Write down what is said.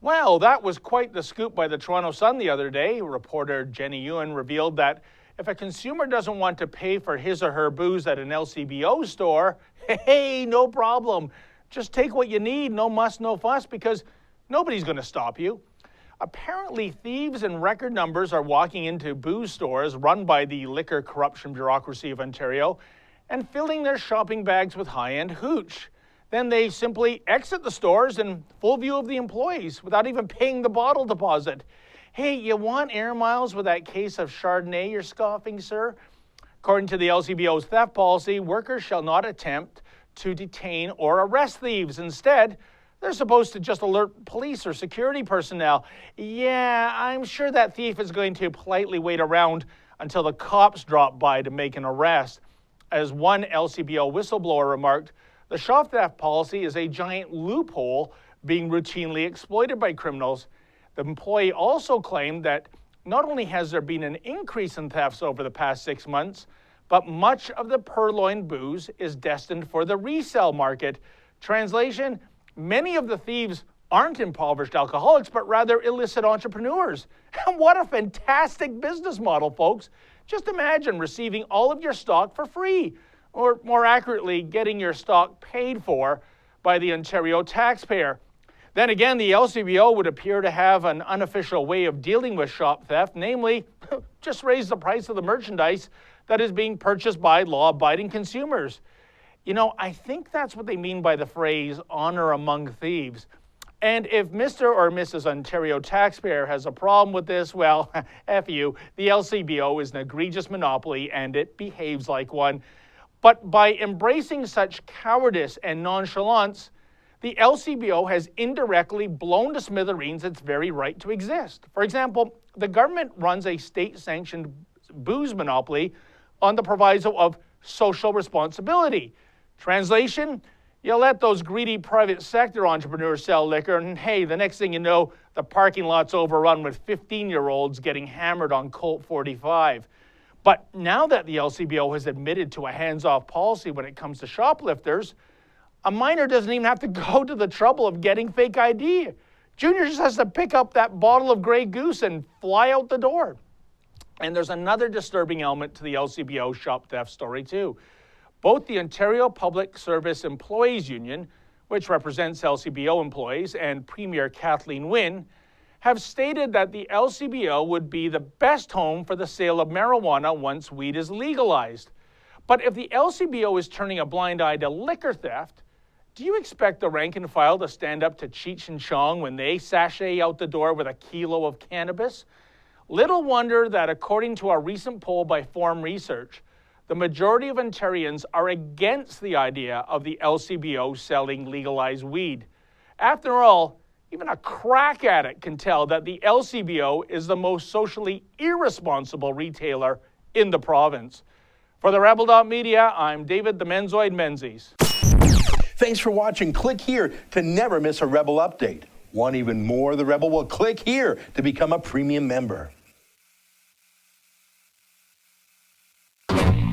Well, that was quite the scoop by the Toronto Sun the other day. Reporter Jenny Ewan revealed that if a consumer doesn't want to pay for his or her booze at an LCBO store, hey, no problem. Just take what you need, no muss, no fuss, because nobody's going to stop you. Apparently, thieves in record numbers are walking into booze stores run by the liquor corruption bureaucracy of Ontario and filling their shopping bags with high-end hooch. Then they simply exit the stores in full view of the employees without even paying the bottle deposit. Hey, you want air miles with that case of Chardonnay you're scoffing, sir? According to the LCBO's theft policy, workers shall not attempt to detain or arrest thieves. Instead, they're supposed to just alert police or security personnel. Yeah, I'm sure that thief is going to politely wait around until the cops drop by to make an arrest. As one LCBO whistleblower remarked, the shop theft policy is a giant loophole being routinely exploited by criminals. The employee also claimed that not only has there been an increase in thefts over the past 6 months, but much of the purloined booze is destined for the resale market. Translation, many of the thieves aren't impoverished alcoholics, but rather illicit entrepreneurs. And what a fantastic business model, folks. Just imagine receiving all of your stock for free, or more accurately, getting your stock paid for by the Ontario taxpayer. Then again, the LCBO would appear to have an unofficial way of dealing with shop theft, namely, just raise the price of the merchandise that is being purchased by law-abiding consumers. You know, I think that's what they mean by the phrase, honor among thieves. And if Mr. or Mrs. Ontario taxpayer has a problem with this, well, F you, the LCBO is an egregious monopoly and it behaves like one. But by embracing such cowardice and nonchalance, the LCBO has indirectly blown to smithereens its very right to exist. For example, the government runs a state-sanctioned booze monopoly on the proviso of social responsibility. Translation, you let those greedy private sector entrepreneurs sell liquor, and hey, the next thing you know, the parking lot's overrun with 15-year-olds getting hammered on Colt 45. But now that the LCBO has admitted to a hands-off policy when it comes to shoplifters, a minor doesn't even have to go to the trouble of getting fake ID. Junior just has to pick up that bottle of Grey Goose and fly out the door. And there's another disturbing element to the LCBO shop theft story too. Both the Ontario Public Service Employees Union, which represents LCBO employees, and Premier Kathleen Wynne, have stated that the LCBO would be the best home for the sale of marijuana once weed is legalized. But if the LCBO is turning a blind eye to liquor theft, do you expect the rank and file to stand up to Cheech and Chong when they sashay out the door with a kilo of cannabis? Little wonder that according to a recent poll by Forum Research, the majority of Ontarians are against the idea of the LCBO selling legalized weed. After all, even a crack addict can tell that the LCBO is the most socially irresponsible retailer in the province. For the Rebel.media, I'm David the Menzoid Menzies. Thanks for watching. Click here to never miss a Rebel update. Want even more of the Rebel? Well, click here to become a premium member.